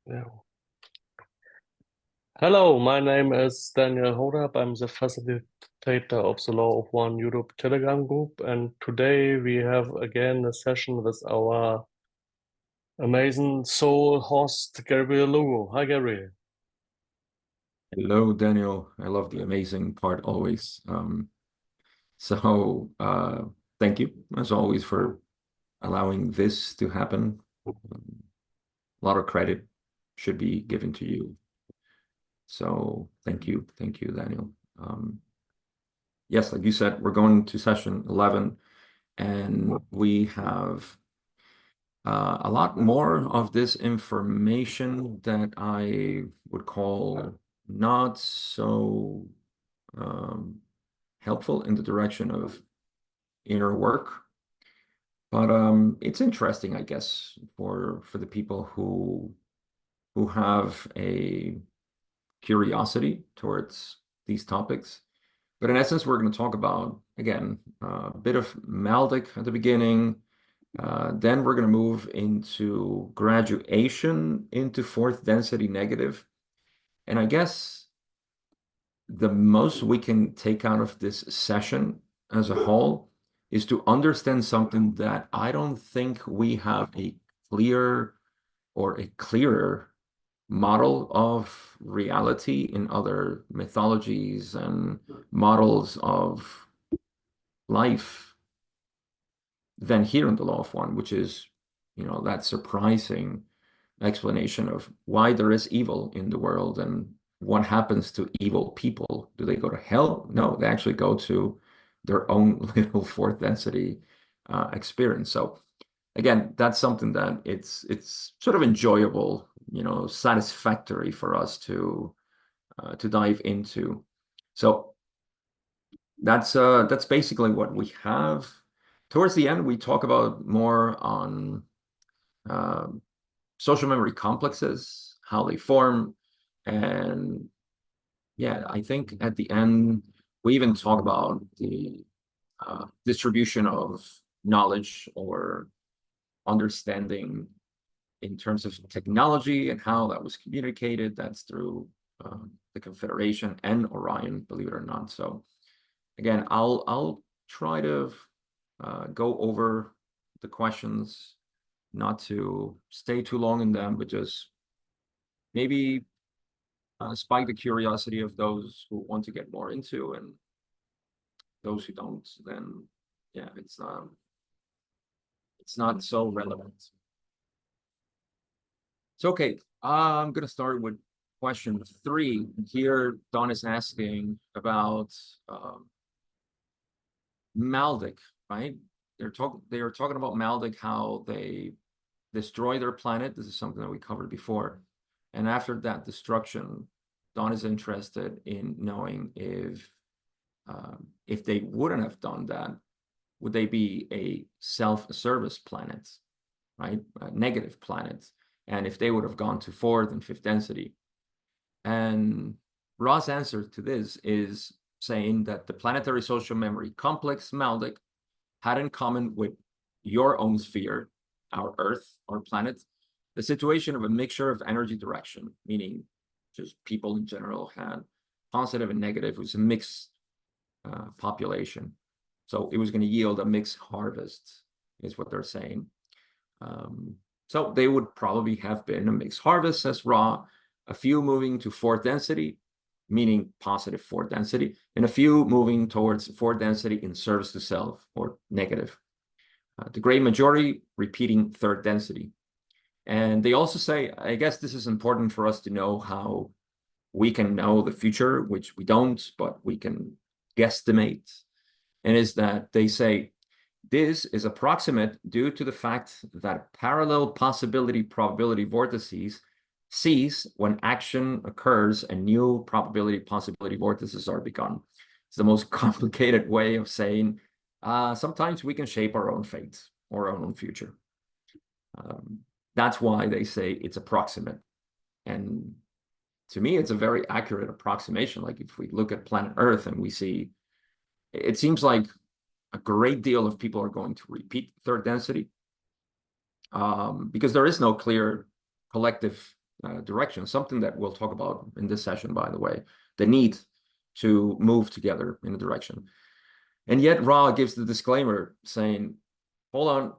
Yeah. Hello, my name is Daniel Hodap. I'm the facilitator of the Law of One Europe Telegram group, and today we have again a session with our amazing soul host, Gabriel Lugo. Hi, Gabriel. Hello, Daniel. I love the amazing part always. So thank you as always for allowing this to happen. A lot of credit should be given to you. So thank you, Daniel. Yes, like you said, we're going to session 11, and we have a lot more of this information that I would call not so um, helpful in the direction of inner work. But it's interesting, I guess, for the people who have a curiosity towards these topics. But in essence, we're going to talk about, again, a bit of Maldic at the beginning. Then we're going to move into graduation into fourth density negative. And I guess the most we can take out of this session as a whole is to understand something that I don't think we have a clear or a clearer model of reality in other mythologies and models of life than here in the Law of One, which is, that surprising explanation of why there is evil in the world and what happens to evil people. Do they go to hell? No, they actually go to their own little fourth density experience. So again, that's something that it's sort of enjoyable, satisfactory for us to dive into. So that's basically what we have. Towards the end, we talk about more on uh, social memory complexes, how they form. And yeah, I think at the end, we even talk about the distribution of knowledge or understanding in terms of technology and how that was communicated. That's through the Confederation and Orion, believe it or not. So again, I'll try to go over the questions, not to stay too long in them, but just maybe spike the curiosity of those who want to get more into, and those who don't, then yeah, it's not so relevant. So okay, I'm gonna start with question 3. Here, Don is asking about Maldic, right? They are talking about Maldic, how they destroy their planet. This is something that we covered before. And after that destruction, Don is interested in knowing if they wouldn't have done that, would they be a self-service planet, right? A negative planet. And if they would have gone to fourth and fifth density. And Ra's answer to this is saying that the planetary social memory complex Maldic had in common with your own sphere, our Earth, our planet, the situation of a mixture of energy direction, meaning just people in general had positive and negative. It was a mixed population. So it was going to yield a mixed harvest, is what they're saying. So they would probably have been a mixed harvest, says Ra, a few moving to fourth density, meaning positive fourth density, and a few moving towards fourth density in service to self, or negative. The great majority repeating third density. And they also say, I guess this is important for us to know how we can know the future, which we don't, but we can guesstimate. And is that they say, this is approximate due to the fact that parallel possibility probability vortices cease when action occurs and new probability possibility vortices are begun. It's the most complicated way of saying sometimes we can shape our own fate or our own future. That's why they say it's approximate. And to me, it's a very accurate approximation. Like if we look at planet Earth and we see, it seems like a great deal of people are going to repeat third density because there is no clear collective direction, something that we'll talk about in this session, by the way, the need to move together in a direction. And yet Ra gives the disclaimer saying, hold on,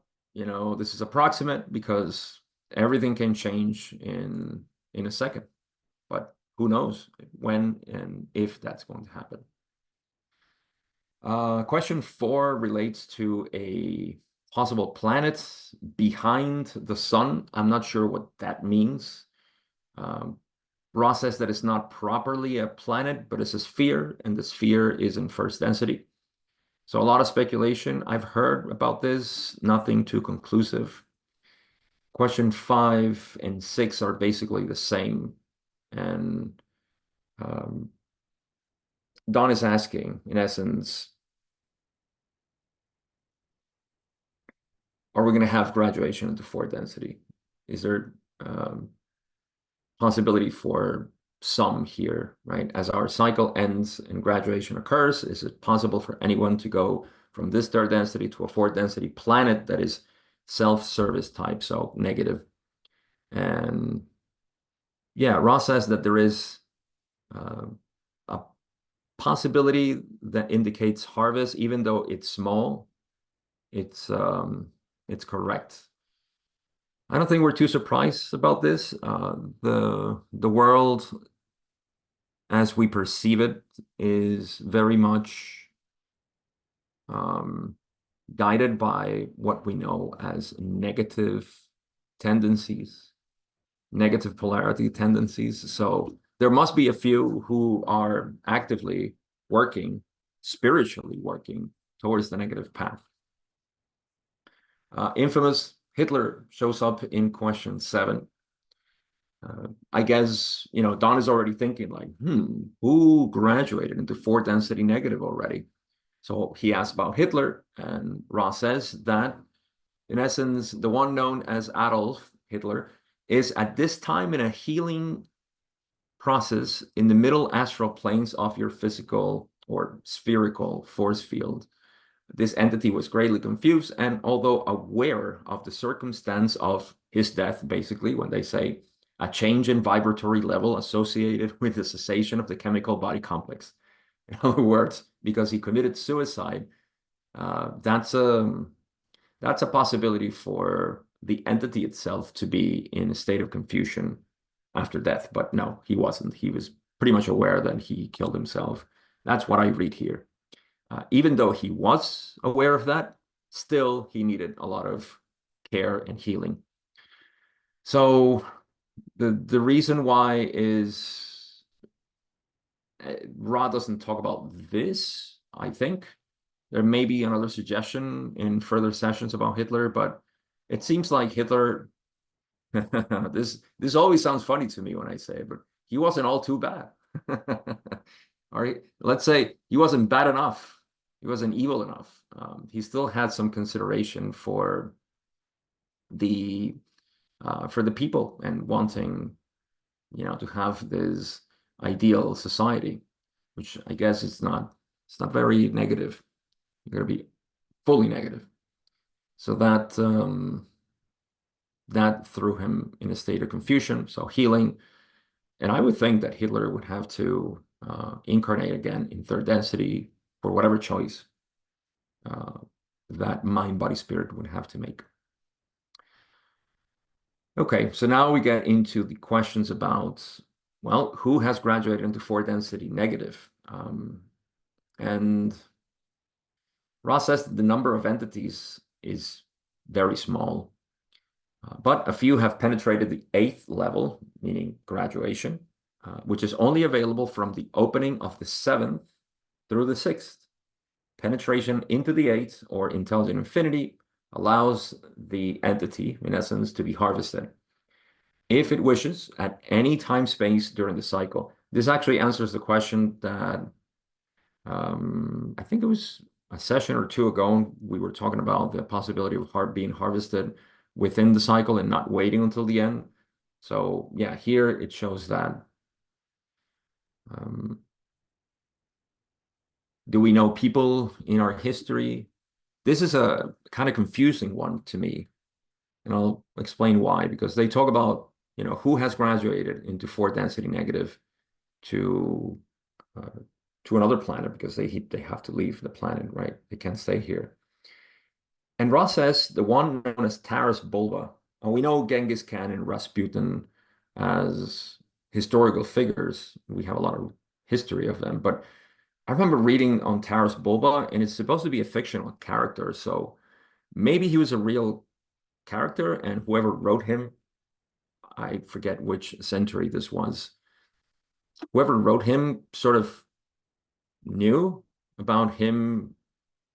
this is approximate because everything can change in a second. But who knows when and if that's going to happen. Question 4 relates to a possible planet behind the sun. I'm not sure what that means. Ra says that it's not properly a planet, but it's a sphere, and the sphere is in first density. So a lot of speculation. I've heard about this, nothing too conclusive. Question 5 and 6 are basically the same. And Don is asking, in essence, are we going to have graduation into fourth density? Is there possibility for some here, right? As our cycle ends and graduation occurs, is it possible for anyone to go from this third density to a fourth density planet that is self-service type, so negative? And yeah, Ross says that there is a possibility that indicates harvest, even though it's small, it's correct. I don't think we're too surprised about this. The world as we perceive it is very much guided by what we know as negative tendencies, negative polarity tendencies. So there must be a few who are actively working, spiritually working towards the negative path. Infamous Hitler shows up in question 7. I guess, Don is already thinking like, who graduated into fourth density negative already? So he asks about Hitler, and Ross says that, in essence, the one known as Adolf Hitler is at this time in a healing process in the middle astral planes of your physical or spherical force field. This entity was greatly confused, and although aware of the circumstance of his death, basically, when they say a change in vibratory level associated with the cessation of the chemical body complex. In other words, because he committed suicide, that's a possibility for the entity itself to be in a state of confusion after death. But no, he wasn't. He was pretty much aware that he killed himself. That's what I read here. Even though he was aware of that, still he needed a lot of care and healing. So the reason why is Ra doesn't talk about this, I think. There may be another suggestion in further sessions about Hitler, but it seems like Hitler, this always sounds funny to me when I say it, but he wasn't all too bad. All right, let's say he wasn't bad enough. He wasn't evil enough. He still had some consideration for the people and wanting, to have this ideal society, which I guess it's not very negative. You're going to be fully negative. So that threw him in a state of confusion. So healing, and I would think that Hitler would have to incarnate again in third density for whatever choice that mind, body, spirit would have to make. Okay, so now we get into the questions about, well, who has graduated into fourth density negative? And Ross says that the number of entities is very small, but a few have penetrated the 8th level, meaning graduation, which is only available from the opening of the 7th through the 6th. Penetration into the 8th, or intelligent infinity, allows the entity, in essence, to be harvested if it wishes at any time space during the cycle. This actually answers the question that I think it was a session or 2 ago, we were talking about the possibility of being harvested within the cycle and not waiting until the end. So yeah, here it shows that. Do we know people in our history? This is a kind of confusing one to me, and I'll explain why, because they talk about who has graduated into 4-density negative to another planet because they have to leave the planet, right? They can't stay here. And Ross says the one known as Taras Bulba, and we know Genghis Khan and Rasputin as historical figures. We have a lot of history of them, but I remember reading on Taras Bulba, and it's supposed to be a fictional character, so maybe he was a real character, and whoever wrote him, I forget which century this was, whoever wrote him sort of knew about him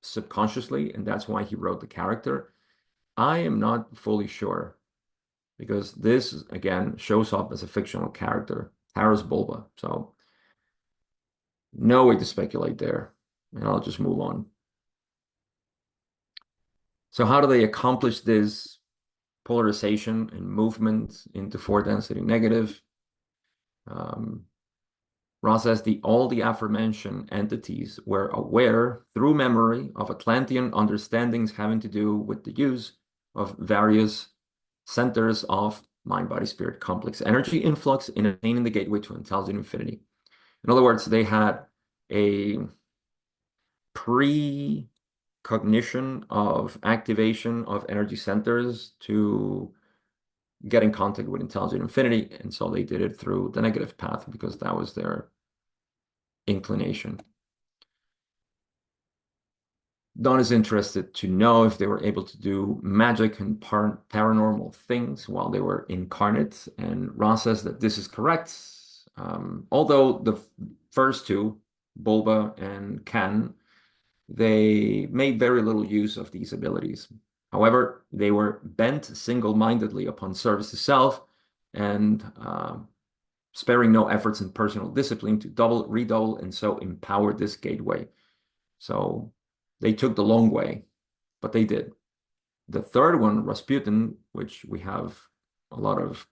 subconsciously, and that's why he wrote the character. I am not fully sure because this, again, shows up as a fictional character, Taras Bulba. So no way to speculate there, and I'll just move on. So how do they accomplish this polarization and movement into 4-density negative? Ross says all the aforementioned entities were aware through memory of Atlantean understandings having to do with the use of various centers of mind-body-spirit complex energy influx in attaining the gateway to intelligent infinity. In other words, they had a precognition of activation of energy centers to get in contact with intelligent infinity, and so they did it through the negative path because that was their inclination. Don is interested to know if they were able to do magic and paranormal things while they were incarnate, and Ross says that this is correct. Although the first two, Bulba and Khan, they made very little use of these abilities. However, they were bent single-mindedly upon service to self and sparing no efforts in personal discipline to double, redouble, and so empower this gateway. So they took the long way, but they did. The third one, Rasputin, which we have a lot of,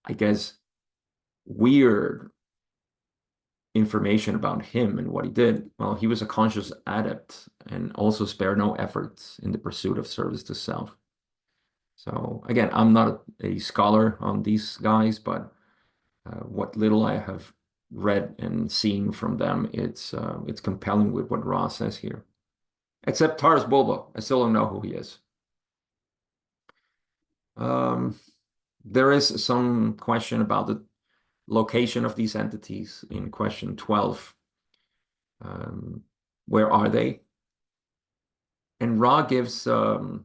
I guess, weird information about him and what he did. Well, he was a conscious adept and also spared no efforts in the pursuit of service to self. So again, I'm not a scholar on these guys, but what little I have read and seen from them, it's compelling with what Ross says here. Except Taras Bulba, I still don't know who he is. There is some question about the location of these entities in question 12. Where are they? And Ra gives a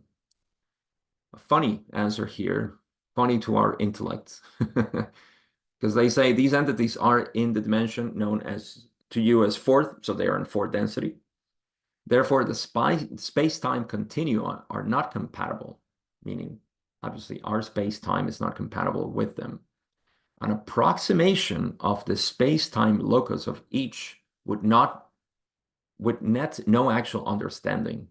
funny answer here, funny to our intellect, because they say these entities are in the dimension known as to you as fourth, so they are in 4 density. Therefore, the space-time continua are not compatible, meaning obviously our space-time is not compatible with them. An approximation of the space-time locus of each would net no actual understanding,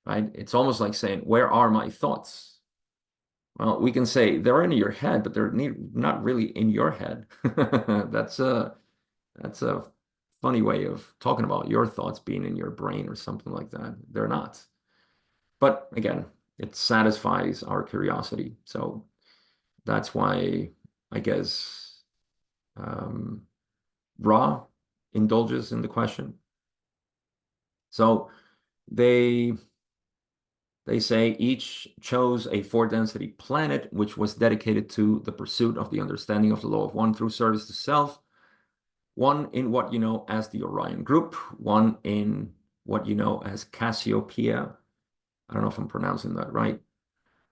right? It's almost like saying, where are my thoughts? Well, we can say they're in your head, but they're not really in your head. That's a funny way of talking about your thoughts being in your brain or something like that. They're not. But again, it satisfies our curiosity. So that's why I guess Ra indulges in the question. So they say each chose a 4-density planet, which was dedicated to the pursuit of the understanding of the law of one through service to self. One in what you know as the Orion Group, one in what you know as Cassiopeia. I don't know if I'm pronouncing that right.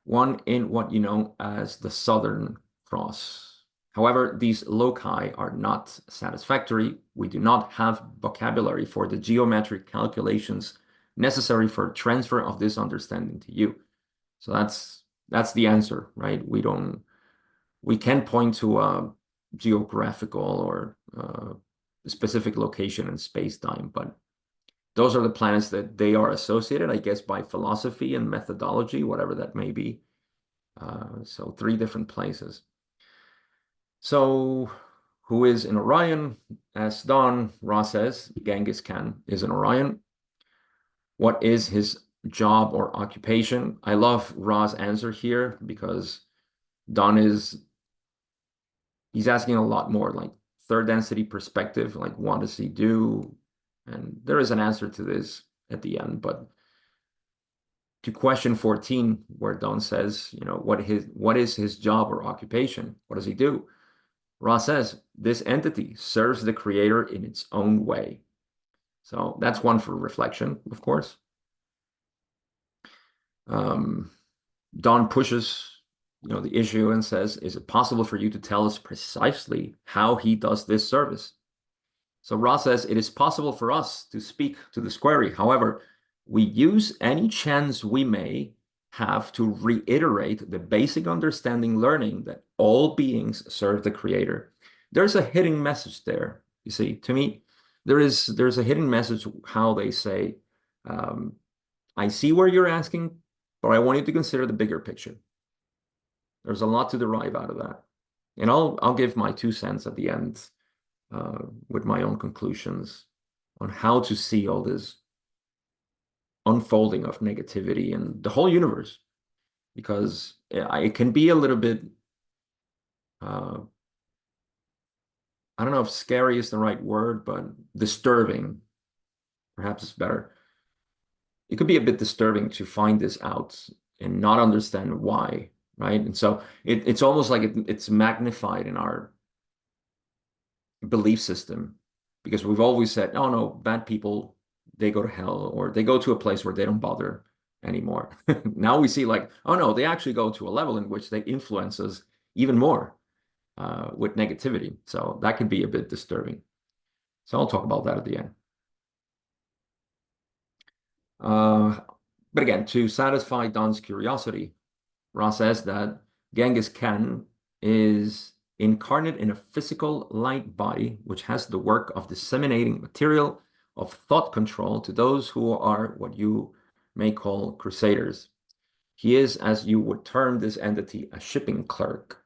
One in what you know as the Southern Cross. However, these loci are not satisfactory. We do not have vocabulary for the geometric calculations necessary for transfer of this understanding to you. So that's the answer, right? We can point to a geographical or specific location in space-time, but those are the planets that they are associated, I guess, by philosophy and methodology, whatever that may be. So 3 different places. So who is in Orion? As Ross says, Genghis Khan is in Orion. What is his job or occupation. I love Ra's answer here because Don he's asking a lot more, like third density perspective, like what does he do? And there is an answer to this at the end, but to question 14, where Don says, what is his job or occupation? What does he do? Ra says, this entity serves the creator in its own way. So that's one for reflection, of course. Don pushes, the issue and says, is it possible for you to tell us precisely how he does this service? So Ra says, it is possible for us to speak to this query. However, we use any chance we may have to reiterate the basic understanding learning that all beings serve the creator. There's a hidden message there. You see, to me, there's a hidden message how they say, I see where you're asking, but I want you to consider the bigger picture. There's a lot to derive out of that. And I'll give my 2 cents at the end with my own conclusions on how to see all this unfolding of negativity in the whole universe, because it can be a little bit, I don't know if scary is the right word, but disturbing, perhaps is better. It could be a bit disturbing to find this out and not understand why, right? And so it's almost like it's magnified in our belief system, because we've always said, oh no, bad people, they go to hell, or they go to a place where they don't bother anymore. Now we see like, oh no, they actually go to a level in which they influence us even more with negativity. So that can be a bit disturbing. So I'll talk about that at the end. But again, to satisfy Don's curiosity, Ra says that Genghis Khan is incarnate in a physical light body, which has the work of disseminating material of thought control to those who are what you may call crusaders. He is, as you would term this entity, a shipping clerk.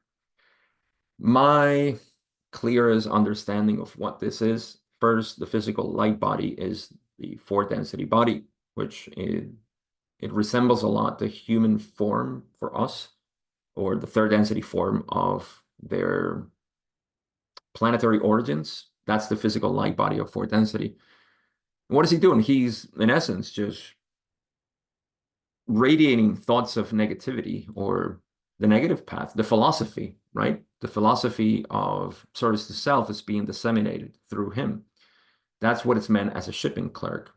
My clearest understanding of what this is, first, the physical light body is the fourth density body, which it resembles a lot the human form for us, or the third density form of their planetary origins. That's the physical light body of fourth density. What is he doing? He's, in essence, just radiating thoughts of negativity or the negative path, the philosophy, right? The philosophy of service to self is being disseminated through him. That's what it's meant as a shipping clerk.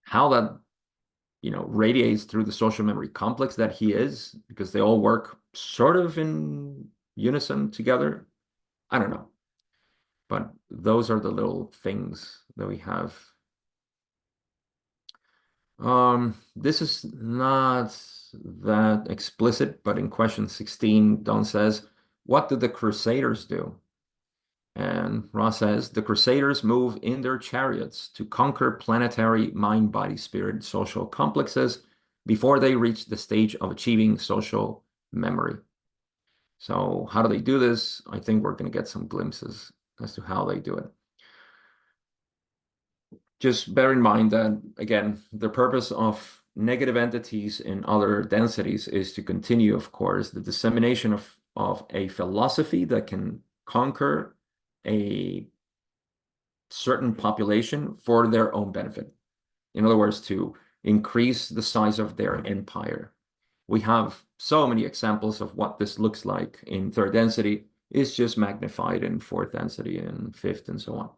How that radiates through the social memory complex that he is, because they all work sort of in unison together. I don't know. But those are the little things that we have. This is not that explicit, but in question 16, Don says, what do the Crusaders do? And Ra says, the Crusaders move in their chariots to conquer planetary mind, body, spirit, social complexes before they reach the stage of achieving social memory. So how do they do this? I think we're going to get some glimpses as to how they do it. Just bear in mind that, again, the purpose of negative entities in other densities is to continue, of course, the dissemination of a philosophy that can conquer a certain population for their own benefit. In other words, to increase the size of their empire. We have so many examples of what this looks like in third density. It's just magnified in fourth density and fifth and so on,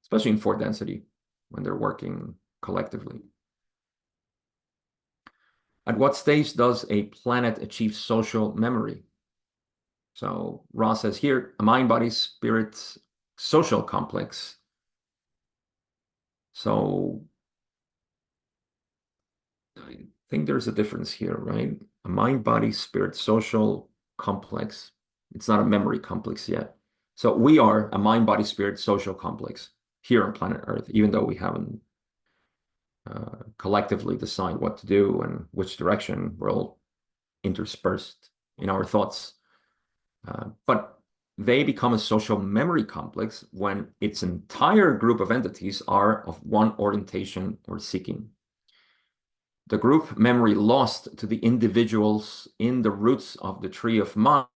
especially in fourth density when they're working collectively. At what stage does a planet achieve social memory? So Ra says here, a mind, body, spirit, social complex. So I think there's a difference here, right? A mind, body, spirit, social complex. It's not a memory complex yet. So we are a mind, body, spirit, social complex here on planet Earth, even though we haven't collectively decide what to do and which direction. We're all interspersed in our thoughts. But they become a social memory complex when its entire group of entities are of one orientation or seeking. The group memory lost to the individuals in the roots of the tree of mind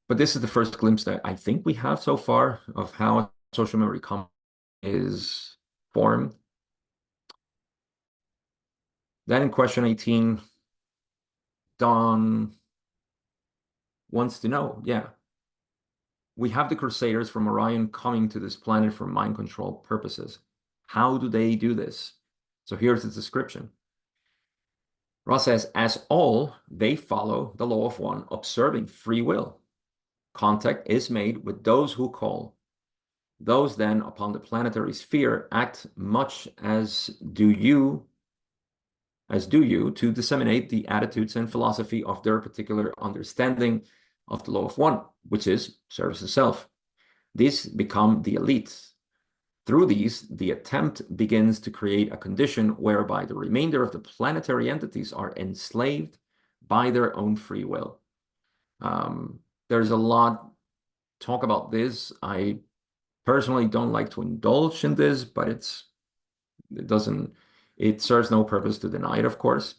But this is the first glimpse that I think we have so far of how a social memory is formed. Then in question 18, Don wants to know, yeah, we have the Crusaders from Orion coming to this planet for mind control purposes. How do they do this? So here's the description. Ross says, as all, they follow the law of one, observing free will. Contact is made with those who call. Those then upon the planetary sphere act much as do you to disseminate the attitudes and philosophy of their particular understanding of the law of one, which is service to self. These become the elites. Through these, the attempt begins to create a condition whereby the remainder of the planetary entities are enslaved by their own free will. There's a lot talk about this. I personally don't like to indulge in this, but it serves no purpose to deny it, of course.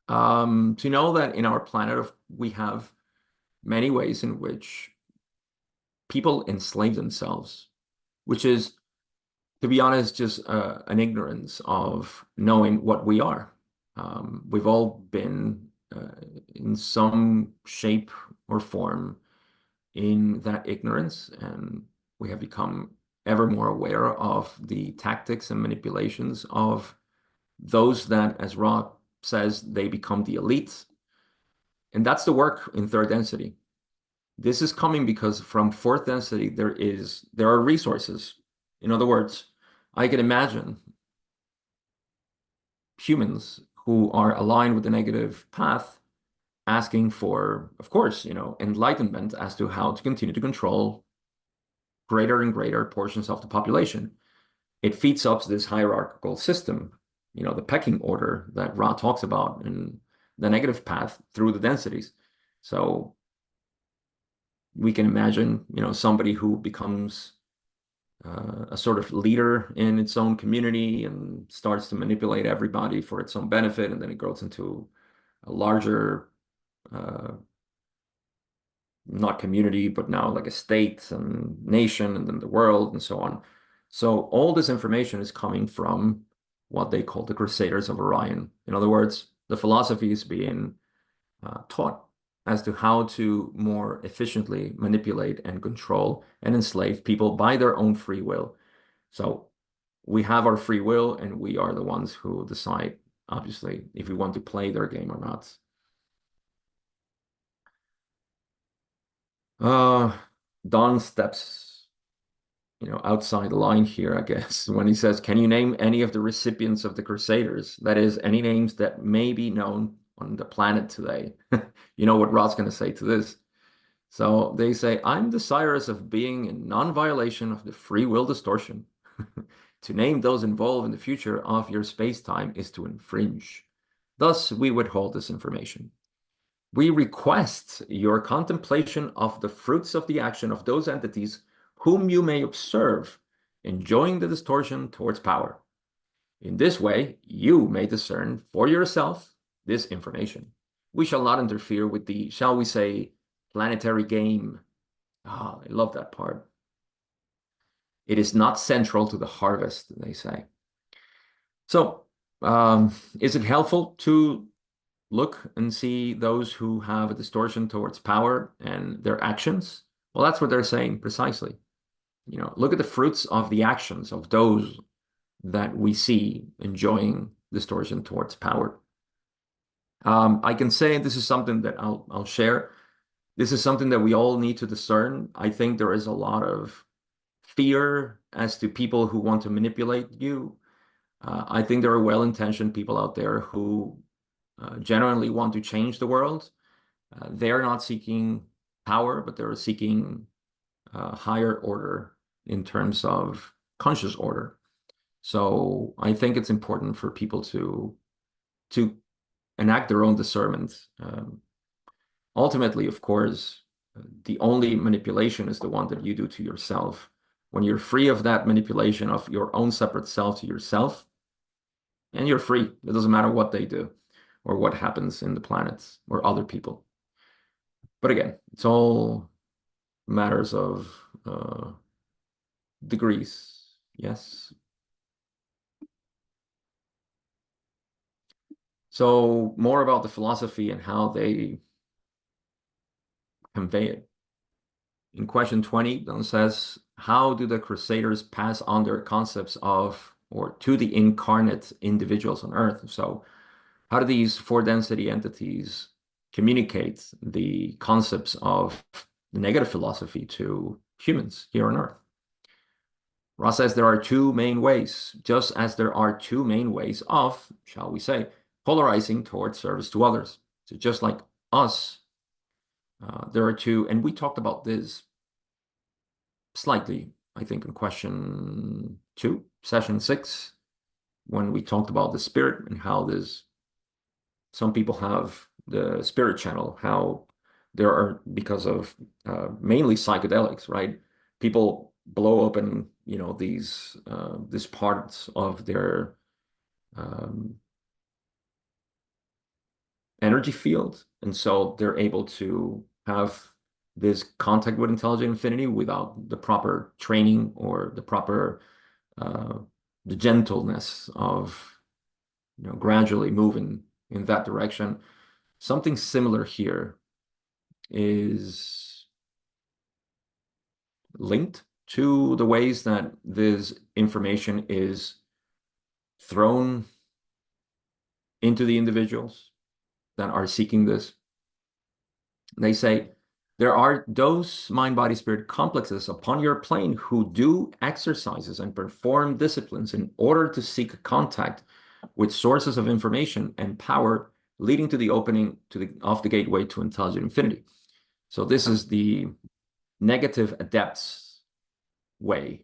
To know that in our planet, we have many ways in which people enslave themselves, which is, to be honest, just an ignorance of knowing what we are. We've all been in some shape or form in that ignorance, and we have become ever more aware of the tactics and manipulations of those that, as Ra says, they become the elites. And that's the work in third density. This is coming because from fourth density, there are resources. In other words, I can imagine humans who are aligned with the negative path asking for, of course, enlightenment as to how to continue to control greater and greater portions of the population. It feeds up this hierarchical system, the pecking order that Ra talks about in the negative path through the densities. So we can imagine, somebody who becomes a sort of leader in its own community and starts to manipulate everybody for its own benefit, and then it grows into a larger, not community, but now like a state and nation, and then the world, and so on. So all this information is coming from what they call the Crusaders of Orion. In other words, the philosophy is being taught as to how to more efficiently manipulate and control and enslave people by their own free will. So we have our free will, and we are the ones who decide, obviously, if we want to play their game or not. Don steps, outside the line here, I guess, when he says, can you name any of the recipients of the Crusaders? That is, any names that may be known on the planet today. You know what Rod's going to say to this. So they say, I'm desirous of being in non-violation of the free will distortion. To name those involved in the future of your space-time is to infringe. Thus, we withhold this information. We request your contemplation of the fruits of the action of those entities whom you may observe enjoying the distortion towards power. In this way, you may discern for yourself this information. We shall not interfere with the, shall we say, planetary game. I love that part. It is not central to the harvest, they say. So, is it helpful to look and see those who have a distortion towards power and their actions? Well, that's what they're saying precisely. Look at the fruits of the actions of those that we see enjoying distortion towards power. I can say this is something that I'll share. This is something that we all need to discern. I think there is a lot of fear as to people who want to manipulate you. I think there are well-intentioned people out there who genuinely want to change the world. They're not seeking power, but they're seeking higher order in terms of conscious order. So I think it's important for people to enact their own discernment. Ultimately, of course, the only manipulation is the one that you do to yourself. When you're free of that manipulation of your own separate self to yourself, and you're free. It doesn't matter what they do or what happens in the planets or other people. But again, it's all matters of degrees. Yes. So more about the philosophy and how they convey it. In question 20, then says, how do the Crusaders pass on their concepts of or to the incarnate individuals on Earth? So how do these four density entities communicate the concepts of the negative philosophy to humans here on Earth? Ross says there are two main ways, just as there are two main ways of, shall we say, polarizing towards service to others. So just like us, there are two, and we talked about this slightly, I think, in question 2, session 6, when we talked about the spirit and how this, some people have the spirit channel, how there are, because of mainly psychedelics, right? People blow open, these parts of their energy field, and so they're able to have this contact with intelligent infinity without the proper training or the proper the gentleness of gradually moving in that direction. Something similar here is linked to the ways that this information is thrown into the individuals that are seeking this. They say, there are those mind-body-spirit complexes upon your plane who do exercises and perform disciplines in order to seek contact with sources of information and power leading to the opening of the gateway to intelligent infinity. So this is the negative adepts way.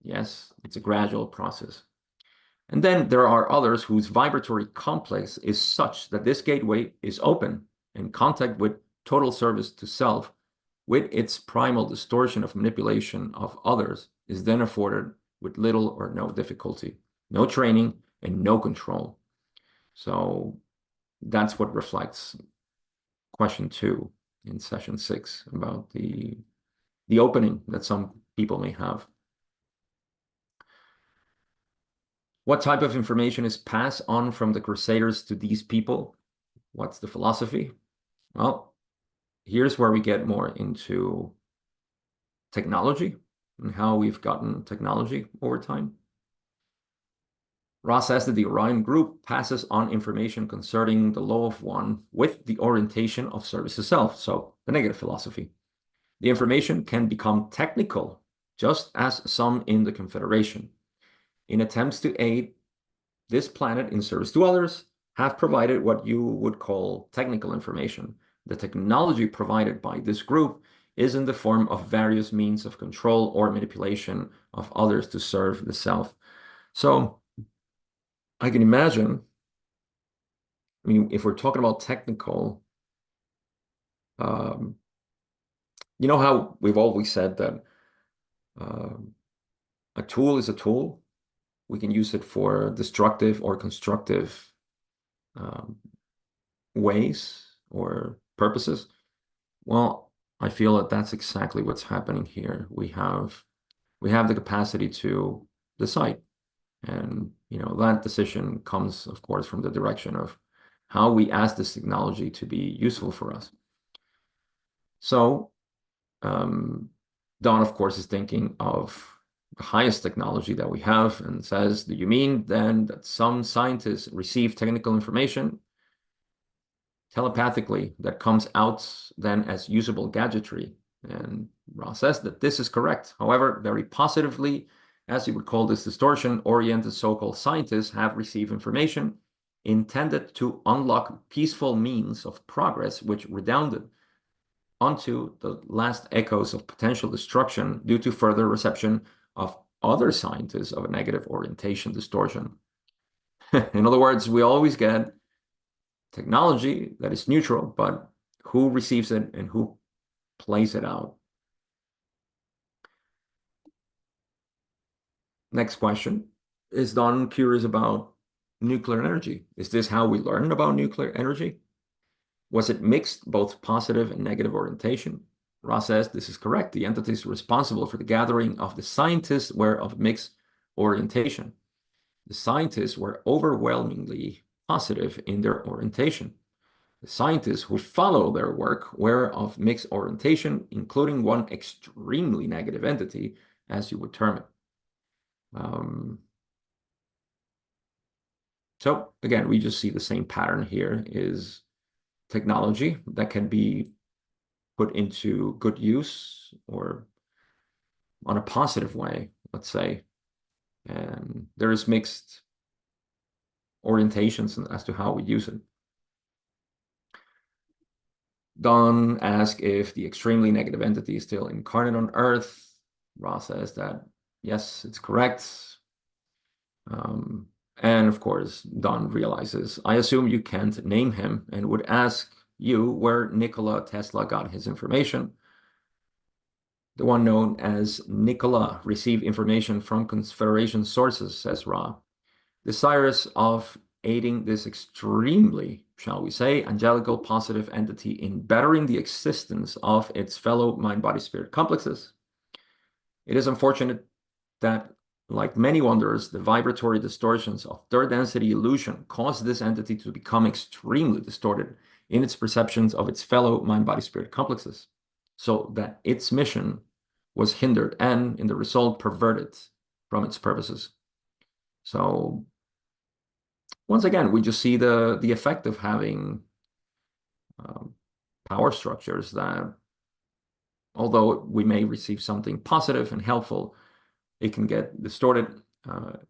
Yes, it's a gradual process. And then there are others whose vibratory complex is such that this gateway is open in contact with total service to self, with its primal distortion of manipulation of others, is then afforded with little or no difficulty, no training, and no control. So that's what reflects question 2 in session 6 about the opening that some people may have. What type of information is passed on from the Crusaders to these people? What's the philosophy? Well, here's where we get more into technology and how we've gotten technology over time. Ross says that the Orion group passes on information concerning the law of one with the orientation of service to self, so the negative philosophy. The information can become technical, just as some in the Confederation, in attempts to aid this planet in service to others, have provided what you would call technical information. The technology provided by this group is in the form of various means of control or manipulation of others to serve the self. So I can imagine, if we're talking about technical, you know how we've always said that a tool is a tool. We can use it for destructive or constructive ways or purposes. Well, I feel that that's exactly what's happening here. We have the capacity to decide, and that decision comes, of course, from the direction of how we ask this technology to be useful for us. So Don, of course, is thinking of highest technology that we have, and says, do you mean then that some scientists receive technical information telepathically that comes out then as usable gadgetry? And Ross says that this is correct. However, very positively, as you would call this distortion-oriented so-called scientists have received information intended to unlock peaceful means of progress, which redounded onto the last echoes of potential destruction due to further reception of other scientists of a negative orientation distortion. In other words, we always get technology that is neutral, but who receives it and who plays it out? Next question. Is Don curious about nuclear energy? Is this how we learn about nuclear energy? Was it mixed, both positive and negative orientation? Ross says this is correct. The entities responsible for the gathering of the scientists were of mixed orientation. The scientists were overwhelmingly positive in their orientation. The scientists who follow their work were of mixed orientation, including one extremely negative entity, as you would term it. So again, we just see the same pattern here is technology that can be put into good use or on a positive way, let's say. And there is mixed orientations as to how we use it. Don asks if the extremely negative entity is still incarnate on Earth. Ross says that, yes, it's correct. And of course, Don realizes, I assume you can't name him, and would ask you where Nikola Tesla got his information. The one known as Nikola received information from Confederation sources, says Ra, desirous of aiding this extremely, shall we say, angelical positive entity in bettering the existence of its fellow mind-body-spirit complexes. It is unfortunate that, like many wonders, the vibratory distortions of third density illusion cause this entity to become extremely distorted in its perceptions of its fellow mind-body-spirit complexes, so that its mission was hindered and, in the result, perverted from its purposes. So, once again, we just see the effect of having power structures that, although we may receive something positive and helpful, it can get distorted.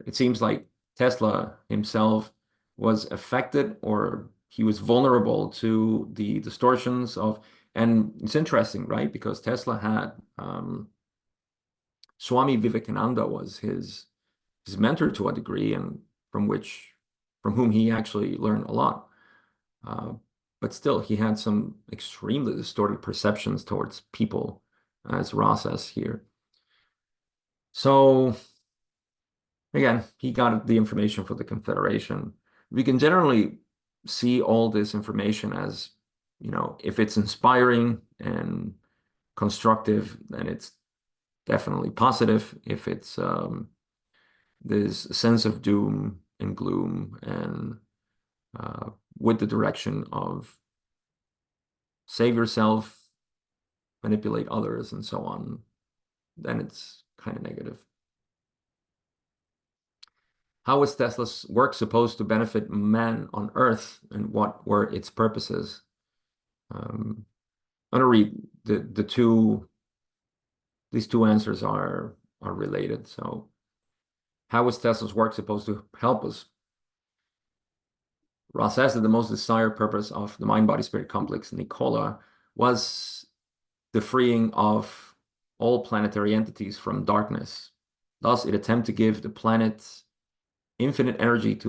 It seems like Tesla himself was affected, or he was vulnerable to the distortions of, and it's interesting, right? Because Tesla had Swami Vivekananda was his mentor to a degree, and from whom he actually learned a lot. But still, he had some extremely distorted perceptions towards people, as Ross says here. So again, he got the information for the Confederation. We can generally see all this information as, if it's inspiring and constructive, then it's definitely positive. If it's this sense of doom and gloom and with the direction of save yourself, manipulate others, and so on, then it's kind of negative. How was Tesla's work supposed to benefit man on Earth, and what were its purposes? I'm going to read these two answers are related. So, how was Tesla's work supposed to help us? Ross says that the most desired purpose of the mind-body-spirit complex, Nikola, was the freeing of all planetary entities from darkness. Thus, it attempted to give the planet infinite energy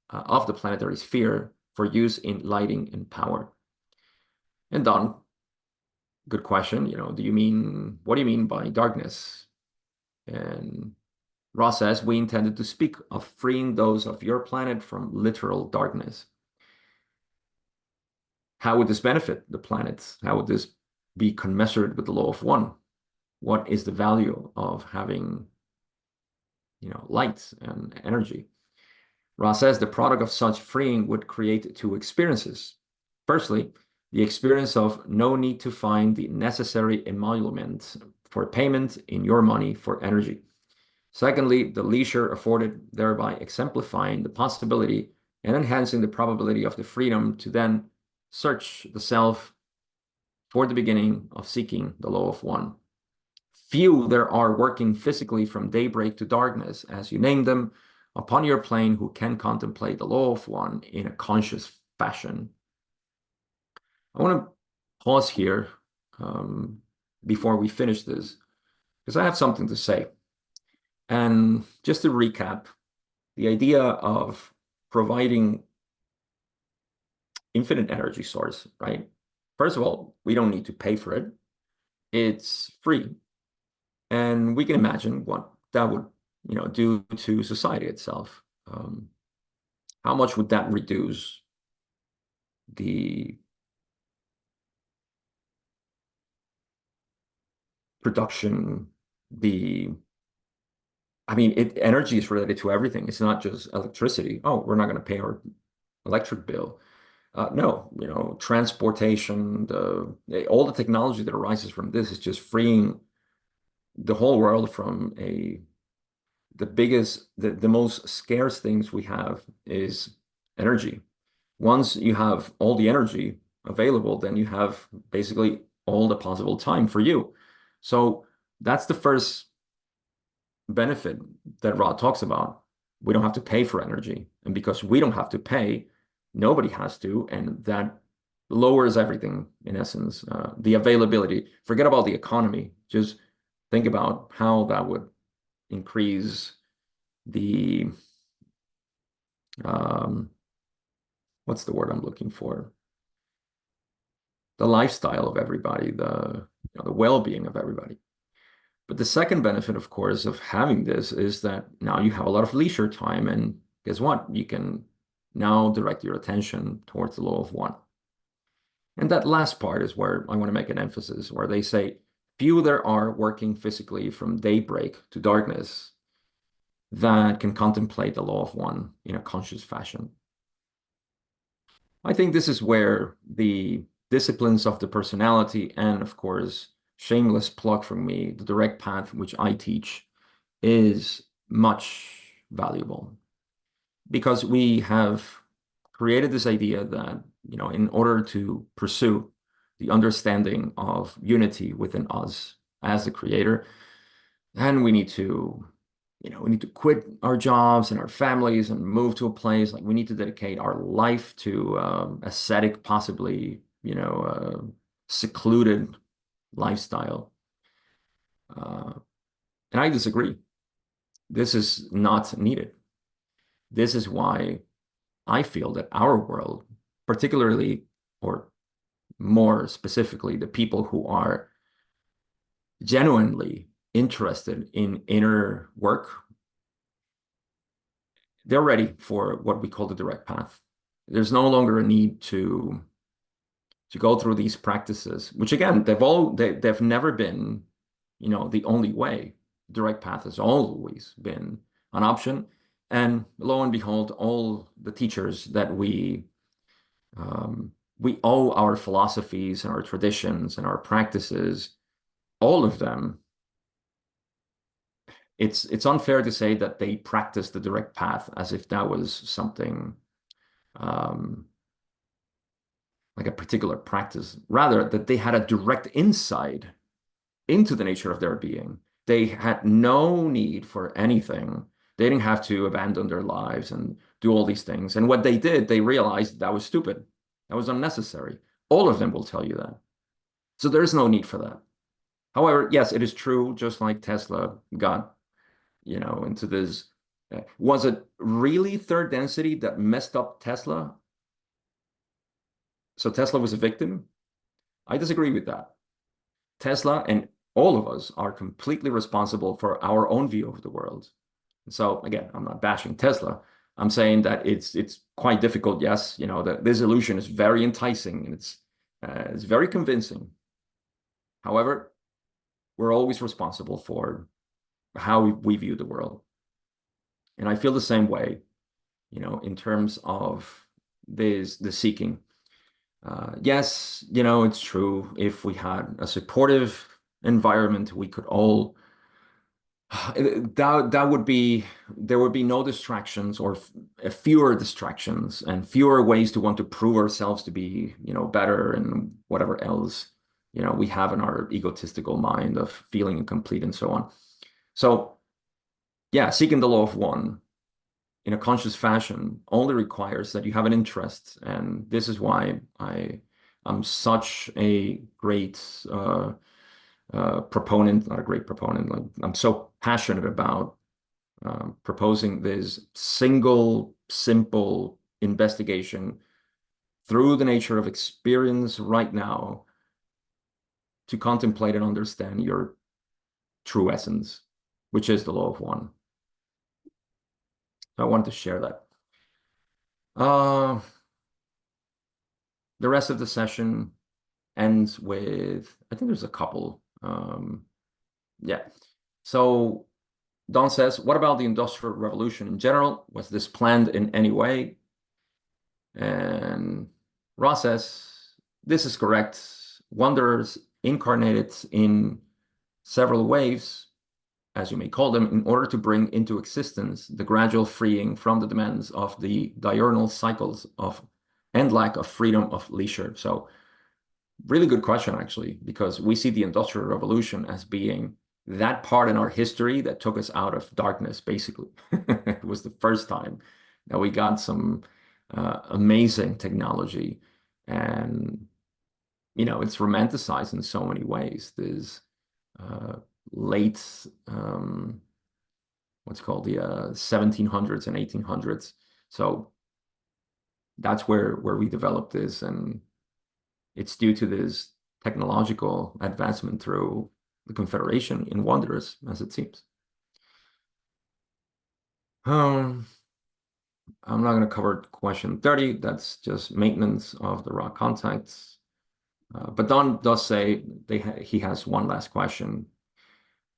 of the planetary sphere for use in lighting and power. And Don, good question. What do you mean by darkness? And Ross says, we intended to speak of freeing those of your planet from literal darkness. How would this benefit the planet? How would this be commensurate with the law of one? What is the value of having, light and energy? Ross says the product of such freeing would create two experiences. Firstly, the experience of no need to find the necessary emolument for payment in your money for energy. Secondly, the leisure afforded, thereby exemplifying the possibility and enhancing the probability of the freedom to then search the self for the beginning of seeking the law of one. Few there are working physically from daybreak to darkness, as you name them, upon your plane who can contemplate the law of one in a conscious fashion. I want to pause here before we finish this, because I have something to say. And just to recap, the idea of providing infinite energy source, right? First of all, we don't need to pay for it. It's free. And we can imagine what that would, do to society itself. How much would that reduce the production, energy is related to everything. It's not just electricity. Oh, we're not going to pay our electric bill. No, transportation, all the technology that arises from this is just freeing the whole world from the most scarce things we have is energy. Once you have all the energy available, then you have basically all the possible time for you. So that's the first benefit that Rod talks about. We don't have to pay for energy. And because we don't have to pay, nobody has to. And that lowers everything in essence. The availability, forget about the economy. Just think about how that would increase the, what's the word I'm looking for? The lifestyle of everybody, the well-being of everybody. But the second benefit, of course, of having this is that now you have a lot of leisure time, and guess what? You can now direct your attention towards the law of one. And that last part is where I want to make an emphasis, where they say, few there are working physically from daybreak to darkness that can contemplate the law of one in a conscious fashion. I think this is where the disciplines of the personality and, of course, shameless plug from me, the direct path which I teach is much valuable because we have created this idea that, in order to pursue the understanding of unity within us as the creator, then we need to quit our jobs and our families and move to a place. Like we need to dedicate our life to ascetic, possibly, secluded lifestyle. And I disagree. This is not needed. This is why I feel that our world, particularly, or more specifically, the people who are genuinely interested in inner work, they're ready for what we call the direct path. There's no longer a need to go through these practices, which again, they've never been, the only way. Direct path has always been an option. And lo and behold, all the teachers that we owe our philosophies and our traditions and our practices, all of them, it's unfair to say that they practice the direct path as if that was something like a particular practice. Rather, that they had a direct insight into the nature of their being. They had no need for anything. They didn't have to abandon their lives and do all these things. And what they did, they realized that was stupid. That was unnecessary. All of them will tell you that. So there's no need for that. However, yes, it is true, just like Tesla got, into this. Was it really third density that messed up Tesla? So Tesla was a victim? I disagree with that. Tesla and all of us are completely responsible for our own view of the world. So again, I'm not bashing Tesla. I'm saying that it's quite difficult. Yes, that this illusion is very enticing and it's very convincing. However, we're always responsible for how we view the world. And I feel the same way, in terms of the seeking. Yes, it's true. If we had a supportive environment, we could all That would be, there would be no distractions, or fewer distractions, and fewer ways to want to prove ourselves to be, better, and whatever else, we have in our egotistical mind of feeling incomplete and so on. So yeah, seeking the law of one in a conscious fashion only requires that you have an interest. And this is why I'm such a great proponent, not a great proponent. I'm so passionate about proposing this single, simple investigation through the nature of experience right now to contemplate and understand your true essence, which is the law of one. I wanted to share that. The rest of the session ends with, I think there's a couple. Yeah. So Don says, what about the Industrial Revolution in general? Was this planned in any way? And Ross says, this is correct. Wanderers incarnated in several waves, as you may call them, in order to bring into existence the gradual freeing from the demands of the diurnal cycles of and lack of freedom of leisure. So really good question, actually, because we see the Industrial Revolution as being that part in our history that took us out of darkness, basically. It was the first time that we got some amazing technology. And, it's romanticized in so many ways. This late, what's called the 1700s and 1800s. So that's where we developed this. And it's due to this technological advancement through the Confederation in Wanderers, as it seems. I'm not going to cover question 30. That's just maintenance of the raw contacts. But Don does say he has one last question.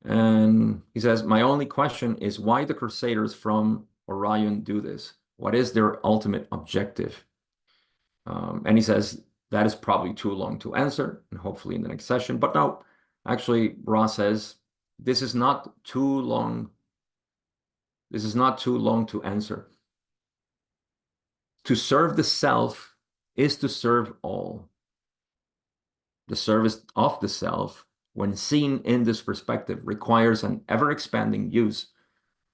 And he says, my only question is why the Crusaders from Orion do this? What is their ultimate objective? And he says, that is probably too long to answer, and hopefully in the next session. But no, actually, Ross says, this is not too long. This is not too long to answer. To serve the self is to serve all. The service of the self, when seen in this perspective, requires an ever-expanding use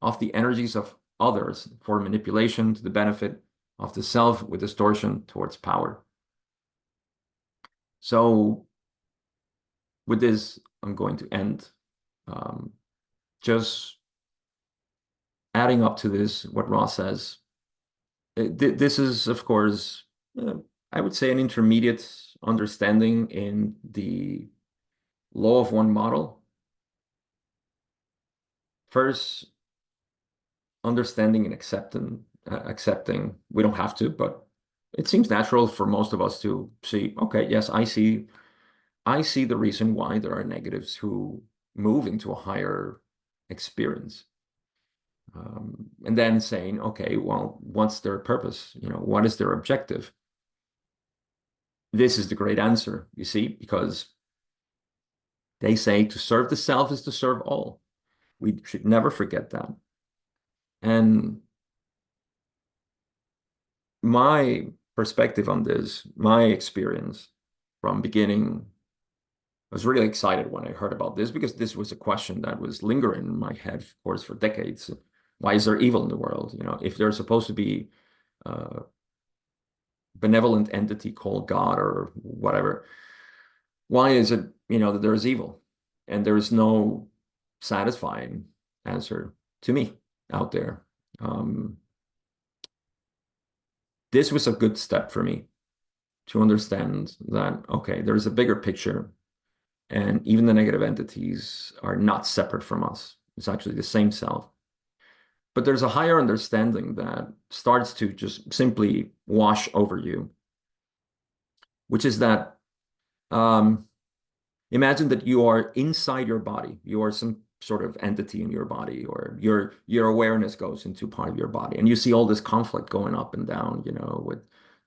of the energies of others for manipulation to the benefit of the self with distortion towards power. So with this, I'm going to end. Just adding up to this, what Ross says, this is, of course, I would say an intermediate understanding in the law of one model. First, understanding and accepting, we don't have to, but it seems natural for most of us to see, okay, yes, I see the reason why there are negatives who move into a higher experience. And then saying, okay, well, what's their purpose? What is their objective? This is the great answer, you see, because they say to serve the self is to serve all. We should never forget that. And my perspective on this, my experience from beginning, I was really excited when I heard about this because this was a question that was lingering in my head, of course, for decades. Why is there evil in the world? If there's supposed to be a benevolent entity called God or whatever, why is it, that there's evil? And there's no satisfying answer to me out there. This was a good step for me to understand that, okay, there's a bigger picture, and even the negative entities are not separate from us. It's actually the same self. But there's a higher understanding that starts to just simply wash over you, which is that imagine that you are inside your body. You are some sort of entity in your body, or your awareness goes into part of your body, and you see all this conflict going up and down, with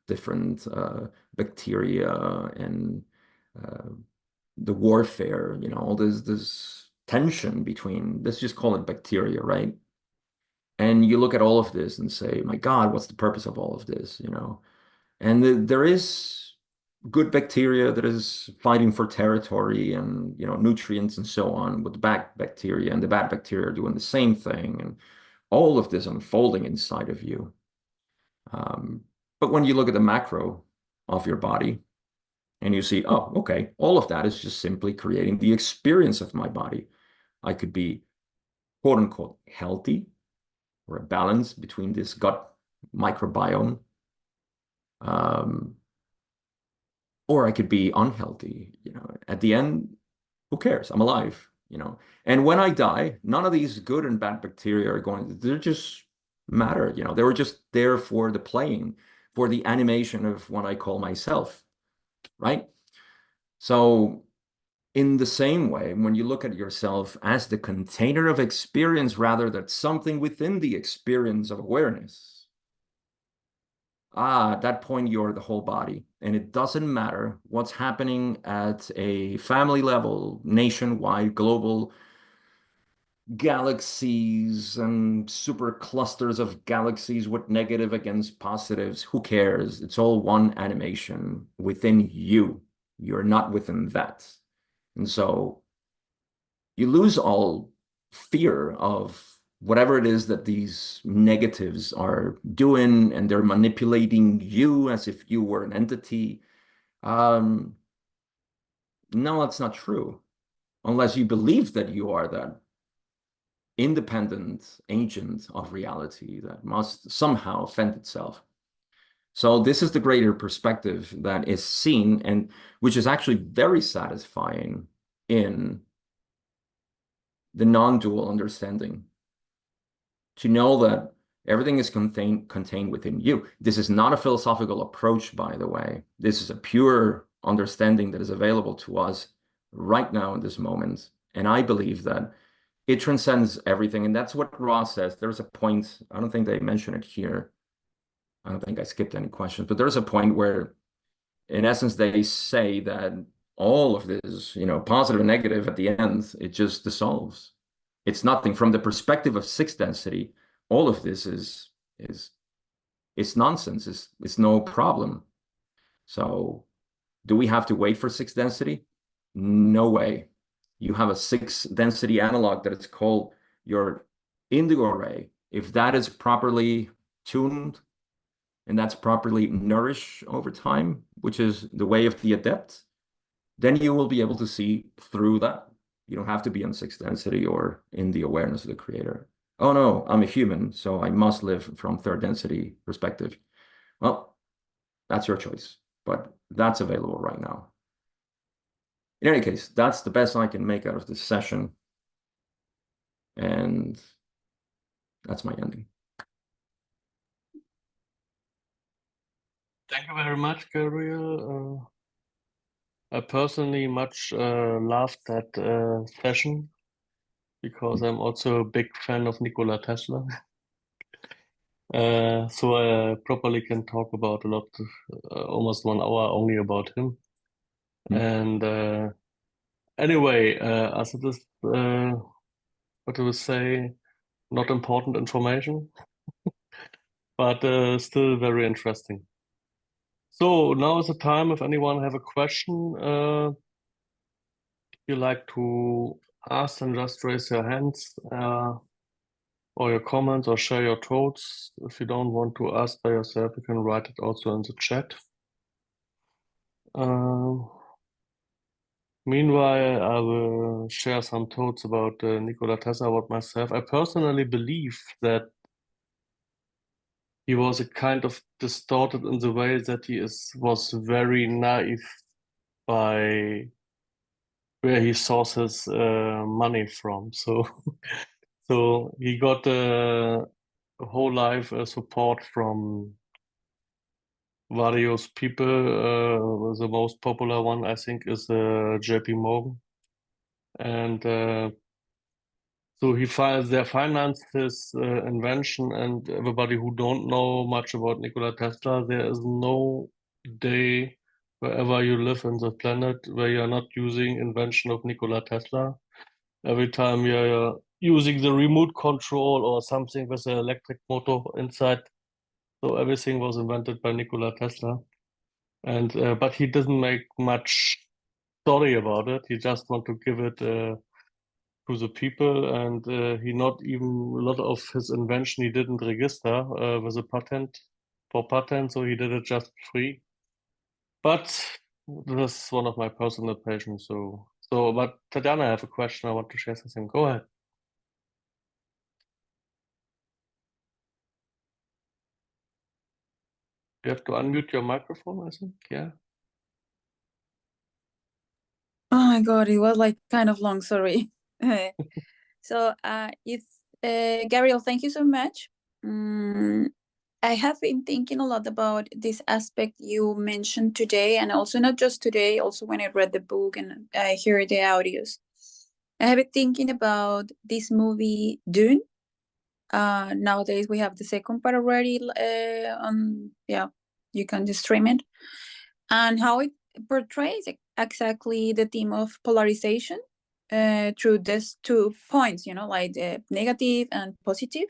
different bacteria and the warfare, all this tension between, let's just call it bacteria, right? And you look at all of this and say, my God, what's the purpose of all of this, you know? And there is good bacteria that is fighting for territory and, you know, nutrients and so on with the bad bacteria, and the bad bacteria are doing the same thing, and all of this unfolding inside of you. But when you look at the macro of your body and you see, oh, okay, all of that is just simply creating the experience of my body. I could be quote unquote healthy, or a balance between this gut microbiome, um, or I could be unhealthy. You know, at the end, who cares? I'm alive, you know. And when I die, none of these good and bad bacteria are going, they're just matter, you know. They were just there for the playing, for the animation of what I call myself, right? So in the same way, when you look at yourself as the container of experience rather than something within the experience of awareness, at that point, you're the whole body. And it doesn't matter what's happening at a family level, nationwide, global, galaxies and super clusters of galaxies with negative against positives. Who cares? It's all one animation within you. You're not within that. And so you lose all fear of whatever it is that these negatives are doing, and they're manipulating you as if you were an entity. Um, no, that's not true. Unless you believe that you are that independent agent of reality that must somehow fend itself. So this is the greater perspective that is seen, and which is actually very satisfying in the non-dual understanding, to know that everything is contained within you. This is not a philosophical approach, by the way. This is a pure understanding that is available to us right now in this moment. And I believe that it transcends everything. And that's what Ross says. There's a point, I don't think they mention it here. I don't think I skipped any questions, but there's a point where, in essence, they say that all of this, you know, positive and negative at the end, it just dissolves. It's nothing. From the perspective of sixth density, all of this is it's nonsense. It's no problem. So do we have to wait for sixth density? No way. You have a sixth density analog that is called your indigo ray. If that is properly tuned and that's properly nourished over time, which is the way of the adept, then you will be able to see through that. You don't have to be in sixth density or in the awareness of the creator. Oh no, I'm a human, so I must live from third density perspective. Well, that's your choice, but that's available right now. In any case, that's the best I can make out of this session. And that's my ending. Thank you very much, Gabriel. I personally much loved that session because I'm also a big fan of Nikola Tesla. So I properly can talk about a lot, almost 1 hour only about him. And anyway, as it is, what do we say, not important information, but still very interesting. So now is the time if anyone have a question you like to ask, then just raise your hands or your comments or share your thoughts. If you don't want to ask by yourself, you can write it also in the chat. Meanwhile, I will share some thoughts about Nikola Tesla, about myself. I personally believe that he was a kind of distorted in the way that was very naive by where he sources his money from. So, so he got a whole life support from various people. The most popular one, I think, is JP Morgan, and so they financed his invention. And everybody who don't know much about Nikola Tesla, there is no day wherever you live on the planet where you are not using invention of Nikola Tesla. Every time you're using the remote control or something with an electric motor inside. So everything was invented by Nikola Tesla. And but he doesn't make much story about it. He just want to give it to the people, and he not even a lot of his invention he didn't register with a patent for patent, so he did it just free. But this is one of my personal passions. But Tatiana, I have a question. I want to share something. Go ahead. You have to unmute your microphone, I think. Yeah. Oh my God, it was like kind of long, sorry. So, Gabriel, thank you so much. I have been thinking a lot about this aspect you mentioned today, and also not just today, also when I read the book and I hear the audios. I have been thinking about this movie, Dune. Nowadays we have the second part already you can just stream it, and how it portrays exactly the theme of polarization through these 2 points, like the negative and positive.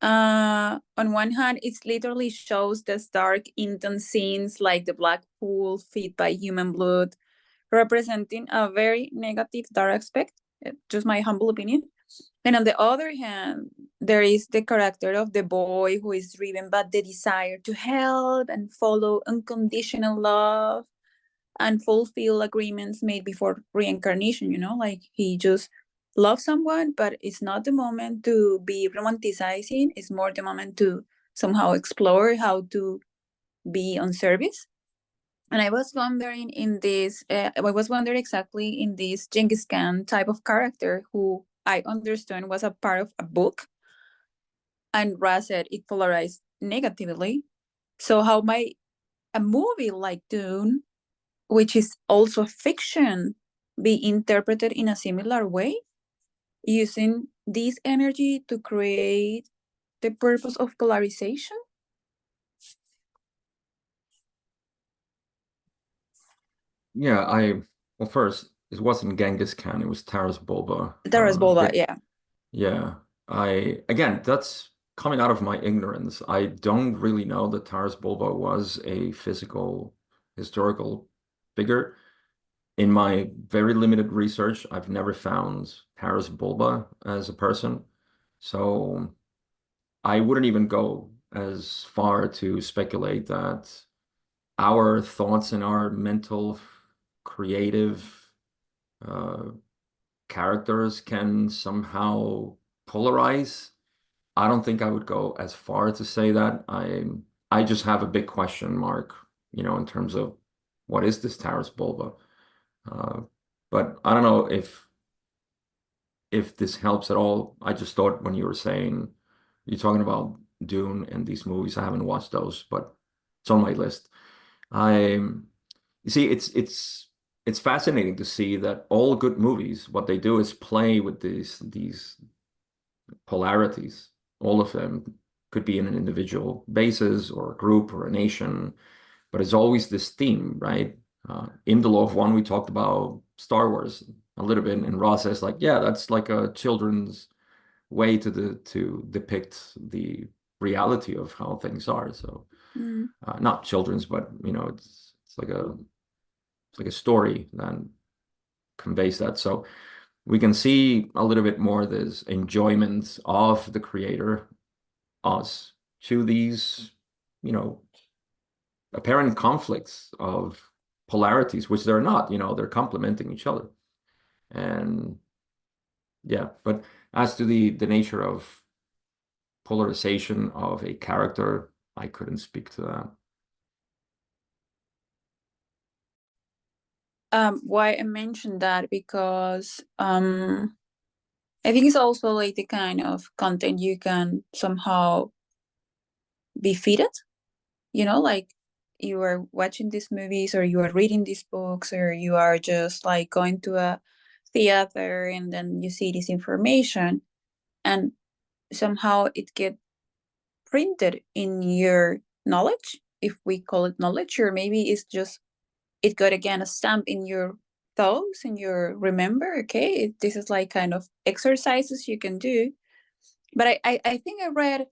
On one hand, it literally shows the dark, intense scenes like the black pool fed by human blood, representing a very negative, dark aspect, just my humble opinion. And on the other hand, there is the character of the boy who is driven by the desire to help and follow unconditional love and fulfill agreements made before reincarnation, like he just loves someone, but it's not the moment to be romanticizing. It's more the moment to somehow explore how to be on service. And I was wondering exactly in this Genghis Khan type of character who I understand was a part of a book, and Ra said it polarized negatively. So how might a movie like Dune, which is also fiction, be interpreted in a similar way, using this energy to create the purpose of polarization? Yeah, well, first, it wasn't Genghis Khan, it was Taras Bulba. Taras Bulba, yeah. Yeah, again, that's coming out of my ignorance. I don't really know that Taras Bulba was a physical, historical figure. In my very limited research, I've never found Taras Bulba as a person. So I wouldn't even go as far to speculate that our thoughts and our mental, creative characters can somehow polarize. I don't think I would go as far to say that. I just have a big question mark, in terms of what is this Taras Bulba? But I don't know if this helps at all. I just thought when you were saying you're talking about Dune and these movies, I haven't watched those, but it's on my list. I You see, it's fascinating to see that all good movies, what they do is play with these polarities. All of them could be in an individual basis or a group or a nation, but it's always this theme, right? In the Law of One, we talked about Star Wars a little bit, and Ross says like, yeah, that's like a children's way to depict the reality of how things are. So not children's, but it's like a story that conveys that. So we can see a little bit more this enjoyment of the creator, us, to these, apparent conflicts of polarities, which they're not, they're complementing each other. And yeah, but as to the nature of polarization of a character, I couldn't speak to that. Why I mentioned that because I think it's also like the kind of content you can somehow be fitted, like you are watching these movies or you are reading these books or you are just like going to a theater and then you see this information and somehow it get printed in your knowledge, if we call it knowledge, or maybe it's just it got again a stamp in your thoughts and your remember, okay, this is like kind of exercises you can do. But I think I read,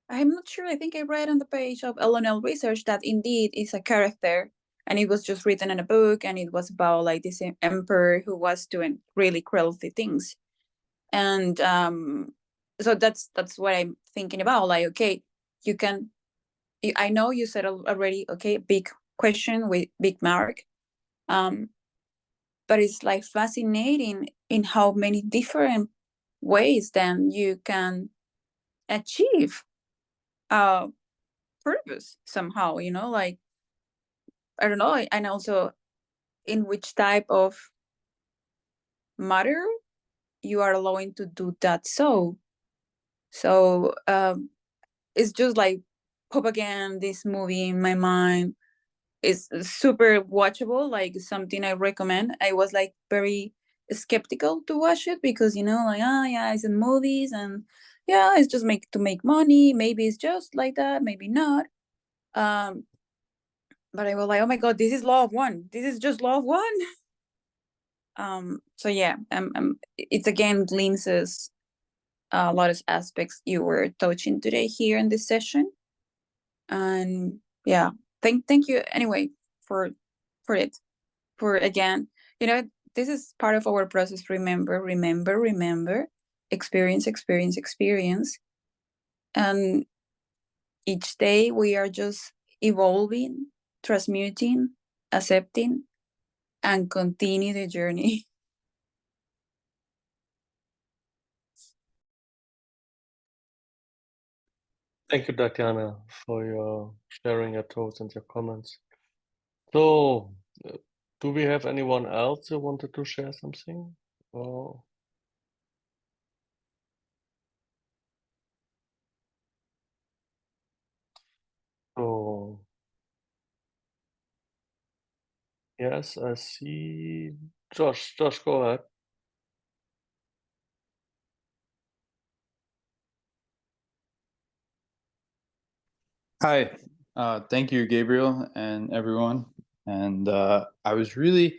I'm not sure, I think I read on the page of LNL Research that indeed it's a character, and it was just written in a book, and it was about like this emperor who was doing really cruelty things. And so that's what I'm thinking about. Like, okay, you can, I know you said already, okay, big question with big mark. But it's like fascinating in how many different ways then you can achieve a purpose somehow, you know, like, I don't know, and also in which type of matter you are allowing to do that. So it's just like pop again this movie in my mind. It's super watchable, like something I recommend. I was like very skeptical to watch it because, you know, like, yeah, it's in movies and yeah, it's just to make money. Maybe it's just like that, maybe not. But I was like, oh my god, this is law of one. This is just law of one. So yeah, it's again glimpses a lot of aspects you were touching today here in this session. And yeah, thank you anyway for it. For again, you know, this is part of our process. Remember, experience. And each day we are just evolving, transmuting, accepting, and continue the journey. Thank you, Tatiana, for your sharing your thoughts and your comments. So, do we have anyone else who wanted to share something? Or oh, yes, I see. Josh, go ahead. Hi, thank you, Gabriel, and everyone. And I was really,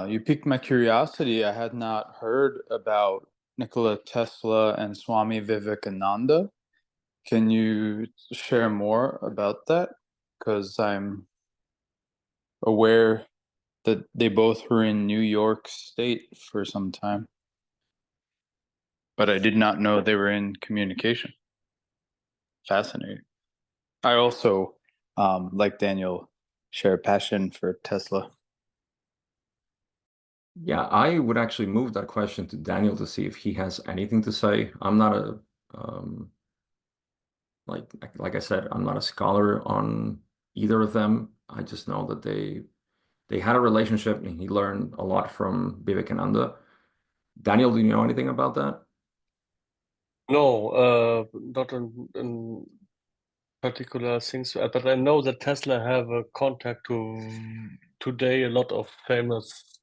you piqued my curiosity. I had not heard about Nikola Tesla and Swami Vivekananda. Can you share more about that? Because I'm aware that they both were in New York State for some time, but I did not know they were in communication. Fascinating. I also, like Daniel, share a passion for Tesla. Yeah, I would actually move that question to Daniel to see if he has anything to say. I'm not a like I said, I'm not a scholar on either of them. I just know that they had a relationship and he learned a lot from Vivekananda. Daniel, do you know anything about that? No, not in particular things, but I know that Tesla have a contact to today a lot of famous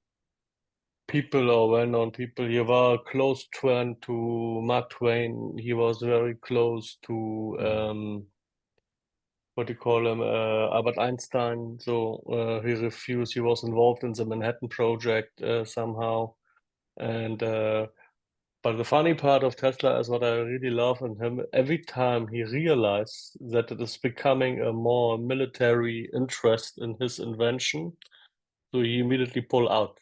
people or well-known people. He was a close friend to Mark Twain. He was very close to what do you call him, Albert Einstein. So he refused. He was involved in the Manhattan Project somehow, and but the funny part of Tesla is what I really love in him. Every time he realized that it is becoming a more military interest in his invention, so he immediately pulled out.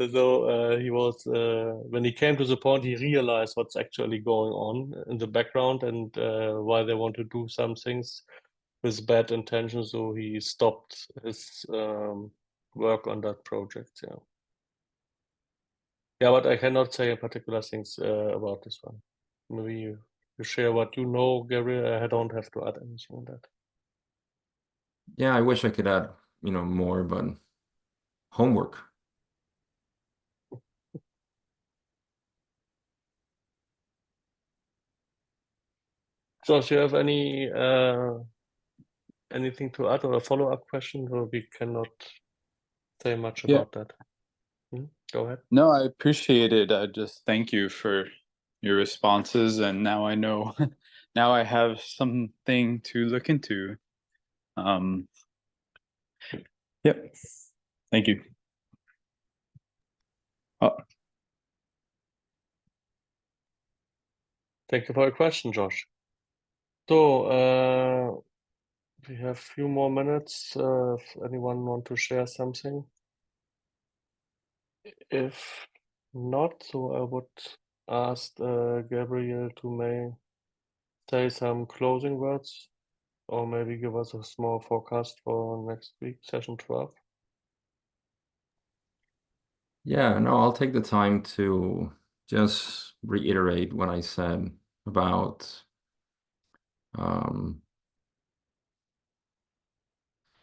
So he was when he came to the point, he realized what's actually going on in the background and why they want to do some things with bad intentions. So he stopped his work on that project. Yeah. Yeah, but I cannot say in particular things about this one. Maybe you share what you know, Gabriel. I don't have to add anything on that. Yeah, I wish I could add, more, but homework. Josh, you have anything to add or a follow-up question, or we cannot say much Yeah. about that? Go ahead. No, I appreciate it. I just thank you for your responses, and now I know. Now I have something to look into. Yep. Thank you. Oh, Thank you for your question, Josh. So, we have a few more minutes. If anyone want to share something? If not, so I would ask Gabriel to may say some closing words, or maybe give us a small forecast for next week, session 12. Yeah, no, I'll take the time to just reiterate what I said about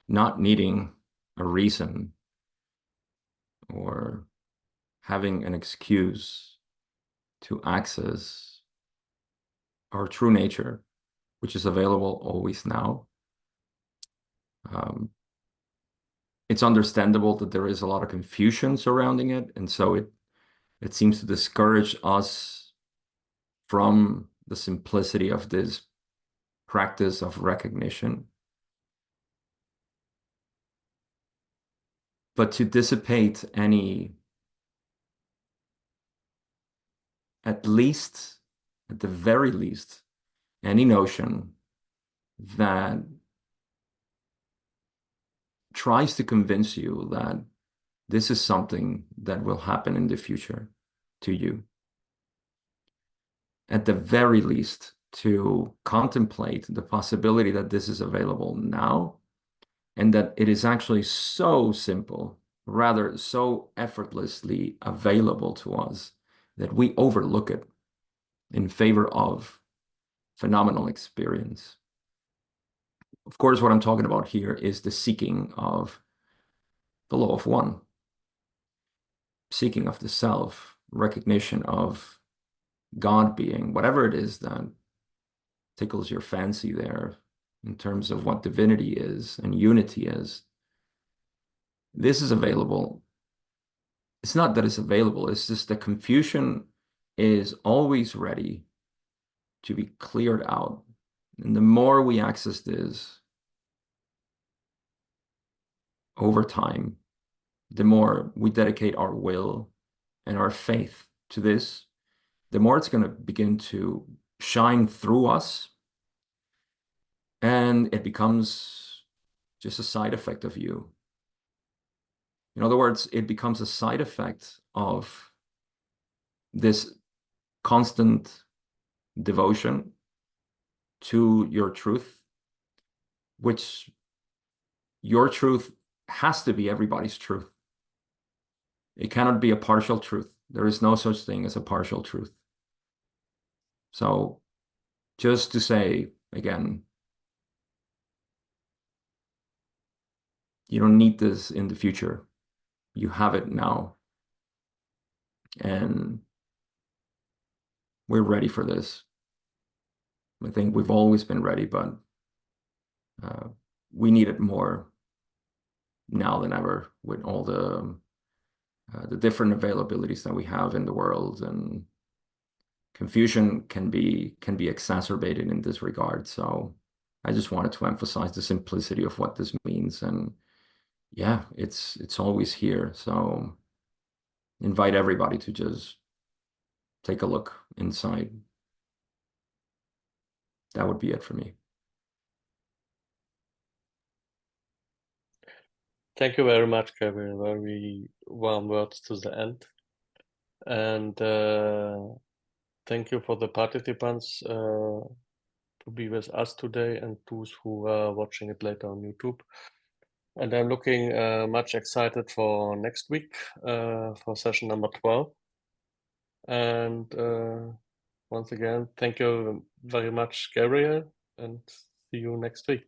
not needing a reason or having an excuse to access our true nature, which is available always now. It's understandable that there is a lot of confusion surrounding it, and so it seems to discourage us from the simplicity of this practice of recognition. But to dissipate any, at the very least, any notion that tries to convince you that this is something that will happen in the future to you. At the very least, to contemplate the possibility that this is available now, and that it is actually so simple, rather so effortlessly available to us, that we overlook it in favor of phenomenal experience. Of course, what I'm talking about here is the seeking of the law of one, seeking of the self, recognition of God being, whatever it is that tickles your fancy there in terms of what divinity is and unity is. This is available. It's not that it's available, it's just the confusion is always ready to be cleared out. And the more we access this over time, the more we dedicate our will and our faith to this, the more it's going to begin to shine through us, and it becomes just a side effect of you. In other words, it becomes a side effect of this constant devotion to your truth, which your truth has to be everybody's truth. It cannot be a partial truth. There is no such thing as a partial truth. So just to say again, you don't need this in the future. You have it now. And we're ready for this. I think we've always been ready, but we need it more now than ever with all the different availabilities that we have in the world, and confusion can be exacerbated in this regard. So I just wanted to emphasize the simplicity of what this means, and yeah, it's always here. So invite everybody to just take a look inside. That would be it for me. Thank you very much, Gabriel. Very warm words to the end. And thank you for the participants to be with us today, and those who are watching it later on YouTube. And I'm looking much excited for next week for session number 12. And once again, thank you very much, Gabriel, and see you next week.